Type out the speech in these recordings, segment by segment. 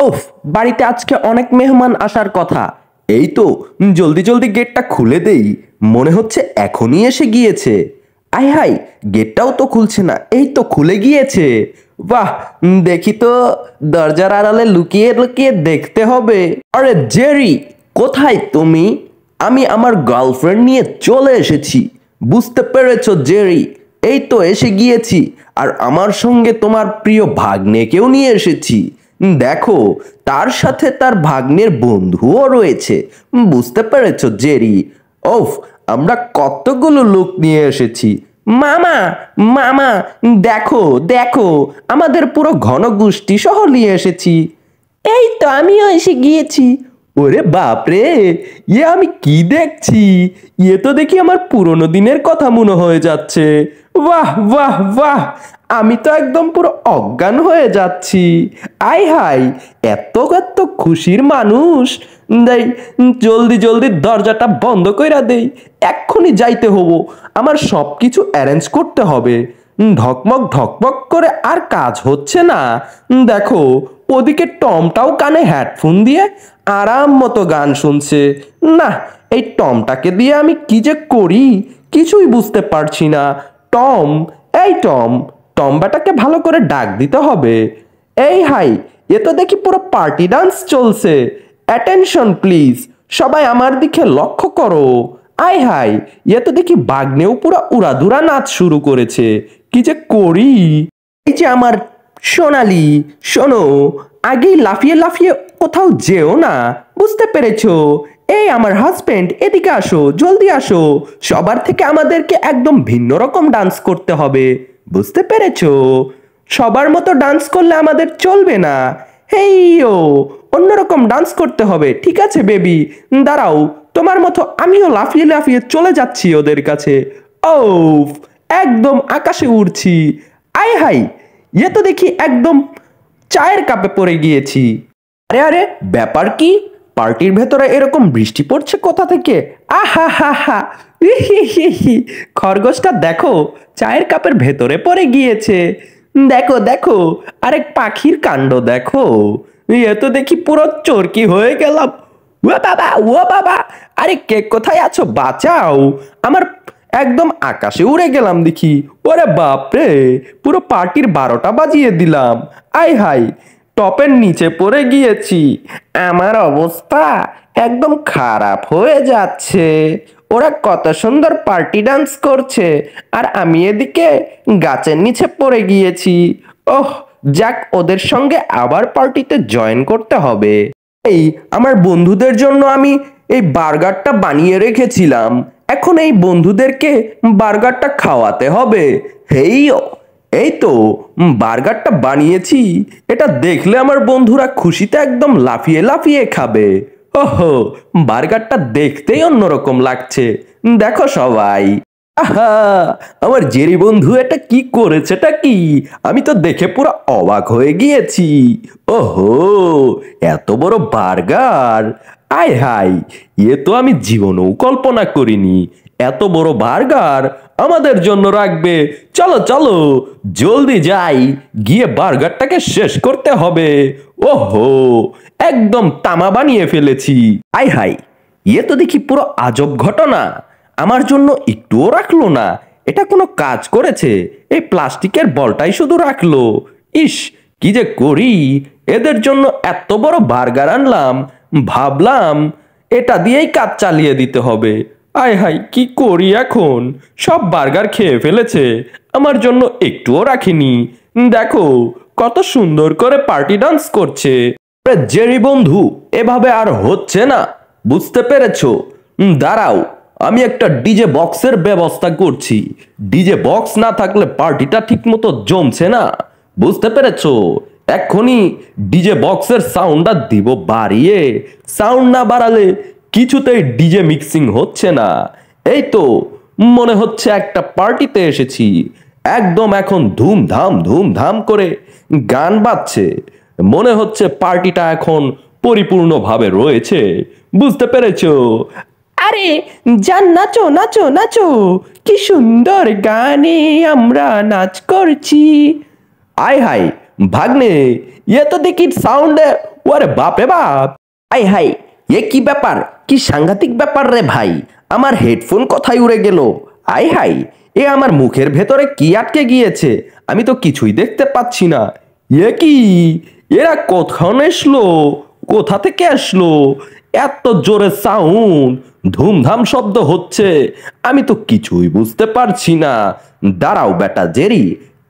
ওফ, বাড়িতে আজকে অনেক মেহমান আসার কথা। এই তো জলদি জলদি গেটটা খুলে দেই, মনে হচ্ছে এখনই এসে গিয়েছে। আয় হাই, গেটটাও তো খুলছে না, এই তো খুলে গিয়েছে। বাহ, দেখি তো, দরজার আড়ালে লুকিয়ে লুকিয়ে দেখতে হবে। আরে জেরি, কোথায় তুমি? আমি আমার গার্লফ্রেন্ড নিয়ে চলে এসেছি, বুঝতে পেরেছো জেরি? এই তো এসে গিয়েছি, আর আমার সঙ্গে তোমার প্রিয় ভাগ্নেকেও নিয়ে এসেছি। দেখো, তার সাথে তার ভাগ্নের বন্ধুও রয়েছে, বুঝতে পেরেছো জেরি? ওফ, আমরা কতগুলো লোক নিয়ে এসেছি। মামা, মামা, দেখো দেখো, আমাদের পুরো ঘনগোষ্ঠী সহ নিয়ে এসেছি। এই তো আমিও এসে গিয়েছি। ওরে বাপরে, আমি কি দেখছি? তো দেখি আমার পুরনো দিনের কথা মনে হয়ে যাচ্ছে। বাহ বাহ বাহ, আমি তো একদম পুরো অজ্ঞান হয়ে যাচ্ছি। আয় হাই, এত এত খুশির মানুষ। দেই, জলদি জলদি দরজাটা বন্ধ কইরা দেই, এক্ষুনি যাইতে হবো। আমার সব কিছু অ্যারেঞ্জ করতে হবে। ঢকমক ঢকমক করে আর কাজ হচ্ছে না। দেখো, ওদিকে টমটাও কানে হেডফোন দিয়ে আরাম মতো গান শুনছে। না, এই টমটাকে দিয়ে আমি কি যে করি কিছুই বুঝতে পারছি না। টম, এই টম, টম বেটাকে ভালো করে ডাক দিতে হবে। এই হাই, তো দেখি পুরো পার্টি ডান্স চলছে। অ্যাটেনশন প্লিজ, সবাই আমার দিকে লক্ষ্য করো। আয় হাই, তো দেখি বাগনেও পুরো উড়াধুরা নাচ শুরু করেছে। কি যে করি! এই যে আমার সোনালি, শোনো, আগেই লাফিয়ে লাফিয়ে কোথাও যেও না, বুঝতে পেরেছো? এই আমার হাজবেন্ড, এদিকে আসো, জলদি আসো। সবার থেকে আমাদেরকে একদম ভিন্ন রকম ডান্স করতে হবে, বুঝতে পেরেছো? সবার মতো ডান্স করলে আমাদের চলবে না। হেইও, অন্যরকম ডান্স করতে হবে, ঠিক আছে বেবি? দাঁড়াও, তোমার মতো আমিও লাফিয়ে লাফিয়ে চলে যাচ্ছি ওদের কাছে। ও, একদম আকাশে উড়ছি। আয় হাই, তো দেখি একদম চায়ের কাপে পড়ে গিয়েছি। আরে আরে, ব্যাপার কি? পার্টির ভেতরে এরকম বৃষ্টি পড়ছে কোথা থেকে? আহা হা হা, খরগোশটা দেখো, চায়ের কাপের ভেতরে পড়ে গিয়েছে। দেখো দেখো, আরেক পাখির কাণ্ড দেখো। তো দেখি পুরো চরকি হয়ে গেলাম। ও বাবা, ও বাবা, আরে কে কোথায় আছো, বাঁচাও! আমার একদম আকাশে উড়ে গেলাম দেখি। ওরে বাপরে, পুরো পার্টির 12টা বাজিয়ে দিলাম। আয় হাই, টপের নিচে পড়ে গিয়েছি। আমার অবস্থা একদম খারাপ হয়ে যাচ্ছে। ওরা কত সুন্দর পার্টি ডান্স করছে, আর আমি এদিকে গাছের নিচে পড়ে গিয়েছি। ওহ, যাক, ওদের সঙ্গে আবার পার্টিতে জয়েন করতে হবে। এই, আমার বন্ধুদের জন্য আমি এই বার্গারটা বানিয়ে রেখেছিলাম, এখন এই বন্ধুদেরকে বার্গারটা খাওয়াতে হবে। হেইও, এই তো বার্গারটা বানিয়েছি, এটা দেখলে আমার বন্ধুরা খুশিতে একদম লাফিয়ে লাফিয়ে খাবে। ওহো, বার্গারটা দেখতেই অন্যরকম লাগছে, দেখো সবাই। আহা, আমার জেরি বন্ধু এটা কি করেছেটা কি? আমি তো দেখে পুরো অবাক হয়ে গিয়েছি। ওহো, এত বড় বার্গার! আয় হাই, তো আমি জীবনেও কল্পনা করিনি এত বড় বার্গার আমাদের জন্য রাখবে। চলো চলো, জলদি যাই, গিয়ে বার্গারটাকে শেষ করতে হবে। ওহো, একদম তামা বানিয়ে ফেলেছি। আয় হাই, তো দেখি পুরো আজব ঘটনা, আমার জন্য একটুও রাখলো না। এটা কোনো কাজ করেছে? এই প্লাস্টিকের বলটাই শুধু রাখলো। ইস, কি যে করি! এদের জন্য এত বড় বার্গার আনলাম, ভাবলাম এটা দিয়েই কাজ চালিয়ে দিতে হবে। আয় হাই, কি করি এখন? সব বার্গার খেয়ে ফেলেছে, আমার জন্য একটুও রাখিনি। দেখো কত সুন্দর করে পার্টি ডান্স করছে। জেরি বন্ধু, এভাবে আর হচ্ছে না, বুঝতে পেরেছো? দাঁড়াও, আমি একটা ডিজে বক্সের ব্যবস্থা করছি। ডিজে বক্স না থাকলে পার্টিটা ঠিক মতো জমছে না, বুঝতে পেরেছো? এক্ষুনি ডিজে বক্সের সাউন্ডটা দিব বাড়িয়ে। সাউন্ড না বাড়ালে কিছুতেই ডিজে মিক্সিং হচ্ছে না। এই তো মনে হচ্ছে একটা পার্টিতে এসেছি, একদম এখন ধুমধাম ধুমধাম করে গান বাজছে। মনে হচ্ছে পার্টিটা এখন পরিপূর্ণভাবে রয়েছে, বুঝতে পেরেছো? আরে যান, নাচো নাচো নাচো, কি সুন্দর গানে আমরা নাচ করছি। আয় হাই ভাগ্নে, তো দেখি সাউন্ডে ওরে বাপরে বাপ, আই হাই, এ কি ব্যাপার, কি সাংঘাতিক ব্যাপার রে ভাই, আমার হেডফোন কোথায় উড়ে গেল? আই হাই, এ আমার মুখের ভেতরে কি আটকে গিয়েছে? আমি তো কিছুই দেখতে পাচ্ছি না। এ কি, এরা কখন আসলো, কোথা থেকে আসলো? এত জোরে সাউন্ড, ধুমধাম শব্দ হচ্ছে, আমি তো কিছুই বুঝতে পারছি না। দাঁড়াও বেটা জেরি,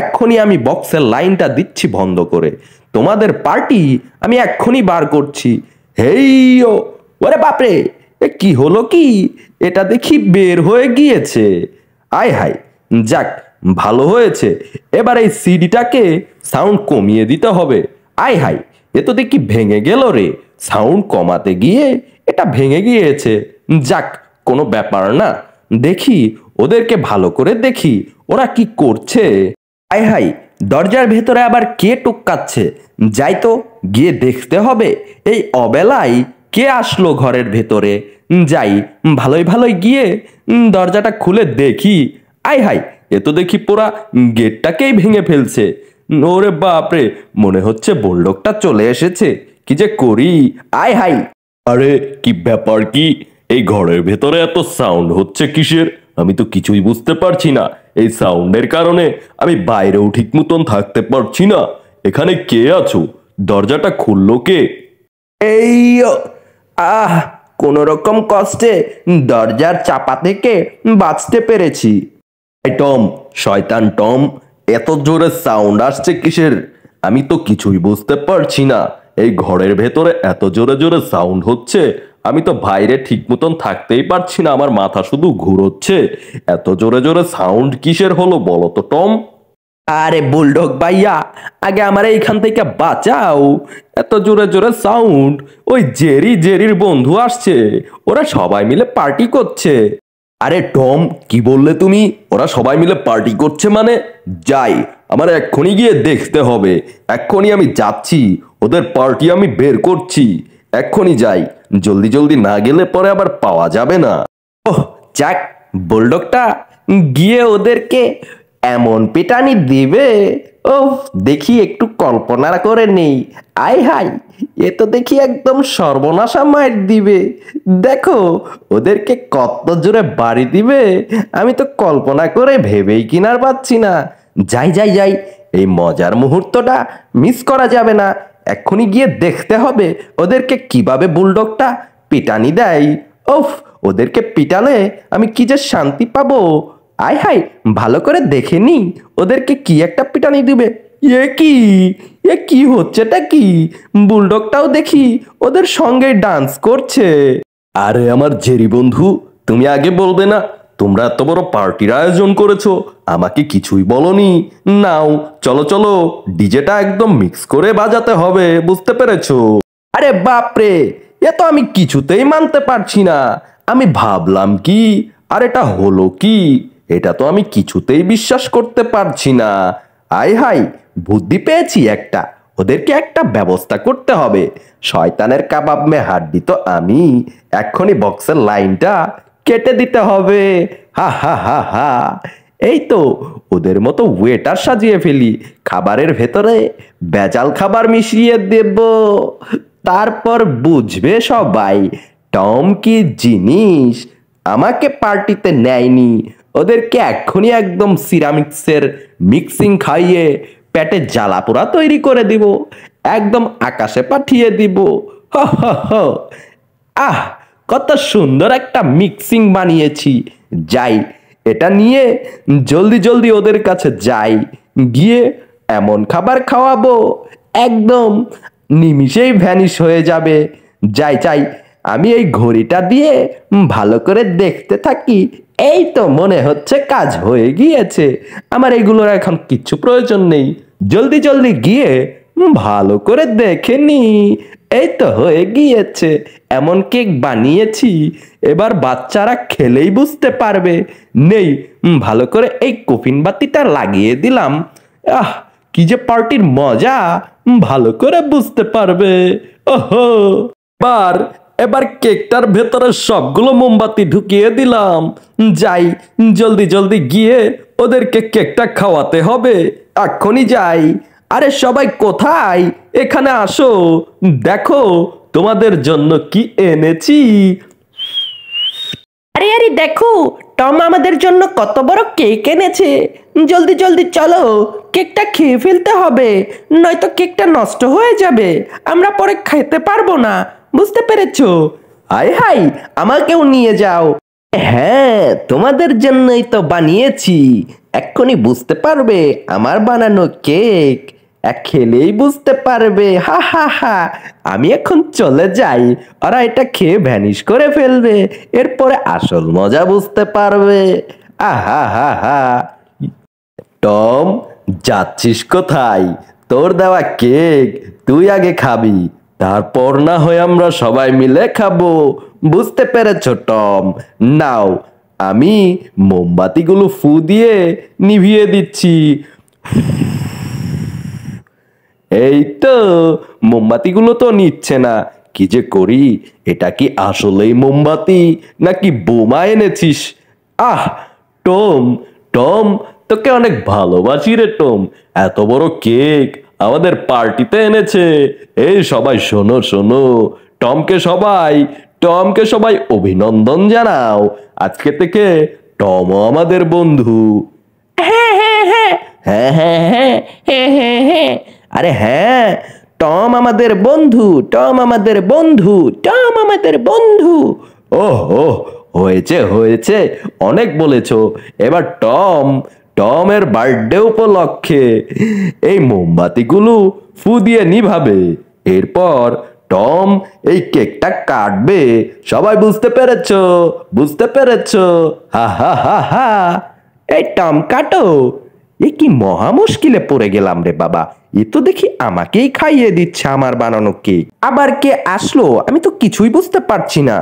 এক্ষুনি আমি বক্সের লাইনটা দিচ্ছি বন্ধ করে, তোমাদের পার্টি আমি এক্ষুনি বার করছি। হেই ও, ওরে বাপরে, এ কি হলো কি, এটা দেখি বের হয়ে গিয়েছে। আয় হায়, যাক ভালো হয়েছে, এবার এই সিডিটাকে সাউন্ড কমিয়ে দিতে হবে। আয় হায়, এ তো দেখি ভেঙে গেল রে, সাউন্ড কমাতে গিয়ে এটা ভেঙে গিয়েছে। যাক, কোনো ব্যাপার না, দেখি ওদেরকে ভালো করে দেখি ওরা কি করছে। আয় হায়, দরজার ভেতরে আবার কে টুকাচ্ছে, যাই তো গিয়ে দেখতে হবে এই অবেলায় কে আসলো ঘরের ভেতরে। যাই, ভালোই ভালোই গিয়ে দরজাটা খুলে দেখি। আয় হায়, এ তো দেখি পুরা গেটটাকেই ভেঙে ফেলছে। ওরে বাপরে, মনে হচ্ছে বুলডগটা চলে এসেছে, কি যে করি। আয় হায়, আরে কি ব্যাপার, কি এই ঘরের ভেতরে এত সাউন্ড হচ্ছে কিসের? আমি তো কিছুই বুঝতে পারছি না। এই সাউন্ডের কারণে আমি বাইরেও ঠিক মতন থাকতে পারছি না। এখানে কে আছো? দরজাটা খুললো কে? এই আহ, কোন রকম কষ্টে দরজার চাপা থেকে বাঁচতে পেরেছি। এই টম, শয়তান টম, এত জোরে সাউন্ড আসছে কিসের? আমি তো কিছুই বুঝতে পারছি না। এই ঘরের ভেতরে এত জোরে জোরে সাউন্ড হচ্ছে, আমি তো বাইরে ঠিক মতন থাকতেই পারছি না, আমার মাথা শুধু ঘুরোচ্ছে। এত জোরে জোরে সাউন্ড কিসের হলো বলো তো টম? আরে বুলডগ ভাইয়া, আগে আমার এইখান থেকে বাঁচাও, এত জোরে জোরে সাউন্ড, ওই জেরির বন্ধু আসছে, ওরা সবাই মিলে পার্টি করছে। আরে টম, কি বললে তুমি? ওরা সবাই মিলে পার্টি করছে মানে? যাই, আমার এক্ষুনি গিয়ে দেখতে হবে। এক্ষুনি আমি যাচ্ছি, ওদের পার্টি আমি বের করছি। এক্ষুনি যাই, জলদি জলদি না গেলে পরে আবার পাওয়া যাবে না। ওহ যাক, বুলডগটা গিয়ে ওদেরকে এমন পিটানি দিবে, ও দেখি একটু কল্পনা করে নেই। আয় হাই, এ তো দেখি একদম সর্বনাশা মার দিবে। দেখো ওদেরকে কত জোরে বাড়ি দিবে, আমি তো কল্পনা করে ভেবেই কিনার পাচ্ছি না। যাই যাই যাই, এই মজার মুহূর্তটা মিস করা যাবে না। এক্ষুনি গিয়ে দেখতে হবে ওদেরকে কিভাবে বুলডগটা পিটানি দেয়। ওফ, ওদেরকে পিটালে আমি কি যে শান্তি পাবো। আয় হাই, ভালো করে দেখে নি ওদেরকে কি একটা পিটানি দিবে। এ কি হচ্ছেটা কি? বুলডগটাও দেখি ওদের সঙ্গে ডান্স করছে। আরে আমার জেরি বন্ধু, তুমি আগে বলবে না? তোমরা এত বড় পার্টির আয়োজন করেছো, আমাকে কিছুই বলনি। নাও চলো চলো, ডিজেটা একদম মিক্স করে বাজাতে হবে, বুঝতে পেরেছো? আরে বাপরে, এ তো আমি কিছুতেই মানতে পারছি না। আমি ভাবলাম কি, আর এটা হলো কি? এটা তো আমি কিছুতেই বিশ্বাস করতে পারছি না। আয় হাই, বুদ্ধি পেয়েছি একটা, ওদেরকে একটা ব্যবস্থা করতে হবে। শয়তানের কাবাব মে হাড্ডি তো আমি, এক্ষুনি বক্সের লাইনটা কেটে দিতে হবে। হা হা হা হা, এই তো ওদের মতো ওয়েটার সাজিয়ে ফেলি, খাবারের ভেতরে ভেজাল খাবার মিশিয়ে দেব, তারপর বুঝবে সবাই টম কি জিনিস। আমাকে পার্টিতে নেয়নি, ওদেরকে এক্ষুনি একদম সিরামিক্সের মিক্সিং খাইয়ে পেটে জ্বালাপোড়া তৈরি করে দিব, একদম আকাশে পাঠিয়ে দিব। হ হ হ, আহ, কত সুন্দর একটা মিক্সিং বানিয়েছি। যাই, এটা নিয়ে জলদি জলদি ওদের কাছে যাই, গিয়ে এমন খাবার খাওয়াবো একদম নিমিষেই ভ্যানিশ হয়ে যাবে। যাই যাই, আমি এই ঘড়িটা দিয়ে ভালো করে দেখতে থাকি। এই তো মনে হচ্ছে কাজ হয়ে গিয়েছে, আমার এগুলোর এখন কিচ্ছু প্রয়োজন নেই। জলদি জলদি গিয়ে ভালো করে দেখে নি। এই তো হয়ে গিয়েছে, এমন কেক বানিয়েছি, এবার বাচ্চারা খেলেই বুঝতে পারবে। নেই, ভালো করে এই কফিন বাতিটা লাগিয়ে দিলাম। আহ, কি যে পার্টির মজা, ভালো করে বুঝতে পারবে। ওহো, এবার এবার কেকটার ভেতরে সবগুলো মোমবাতি ঢুকিয়ে দিলাম। যাই, জলদি জলদি গিয়ে ওদেরকে কেকটা খাওয়াতে হবে, এক্ষুনি যাই। আরে সবাই কোথায়? এখানে আসো, দেখো তোমাদের জন্য কি এনেছি। আরে আরে দেখো, টম আমাদের জন্য কত বড় কেক এনেছে। জলদি জলদি চলো, কেকটা খেয়ে ফেলতে হবে, নয়তো কেকটা নষ্ট হয়ে যাবে, আমরা পরে খেতে পারবো না। বুঝতে পেরেছো? হাই হাই, আমাকেও নিয়ে যাও। হ্যাঁ, তোমাদের জন্যই তো বানিয়েছি। এক্ষুনি বুঝতে পারবে আমার বানানো কেক, খেলেই বুঝতে পারবে। হা হা হা। আমি এখন চলে যাই, ওরা এটা খেয়ে ভ্যানিশ করে ফেলবে, এরপরে আসল মজা বুঝতে পারবে। আহা হা হা। টম, যাচ্ছিস কোথায়? তোর দেওয়া কেক তুই আগে খাবি, তারপর না হয় আমরা সবাই মিলে খাবো। বুঝতে পেরেছ টম? নাও, আমি মোমবাতিগুলো ফু দিয়ে নিভিয়ে দিচ্ছি। এই তো, মোমবাতিগুলো তো নিচ্ছে না, কি যে করি। এটা কি আসলেই মোমবাতি নাকি বোমা এনেছিস? আহ, টম, টম, তোকে অনেক ভালোবাসি রে টম। এত বড় কেক আমাদের পার্টিতে এনেছে। এই সবাই শোনো শোনো, টমকে সবাই অভিনন্দন জানাও। আজকে থেকে টমও আমাদের বন্ধু। হ্যাঁ হ্যাঁ হ্যাঁ হ্যাঁ হ্যাঁ হ্যাঁ হ্যাঁ হ্যাঁ হ্যাঁ। আরে হ্যাঁ, টম আমাদের বন্ধু, টম আমাদের বন্ধু, টম আমাদের বন্ধু। ওহ ওহ, হয়েছে হয়েছে, অনেক বলেছো। এবার টমের বার্থডে উপলক্ষে এই মোমবাতিগুলো ফু দিয়ে নিভাবে, এরপর টম এই কেকটা কাটবে। সবাই বুঝতে পেরেছো? বুঝতে পেরেছো? হা হা হা হা। এই টম কাটো। এ কি মহা মুশকিলে পড়ে গেলাম রে বাবা, এ তো দেখি আমাকেই খাইয়ে দিচ্ছে আমার বানানো কেক। আবার কে আসলো আমি তো কিছুই বুঝতে পারছি না।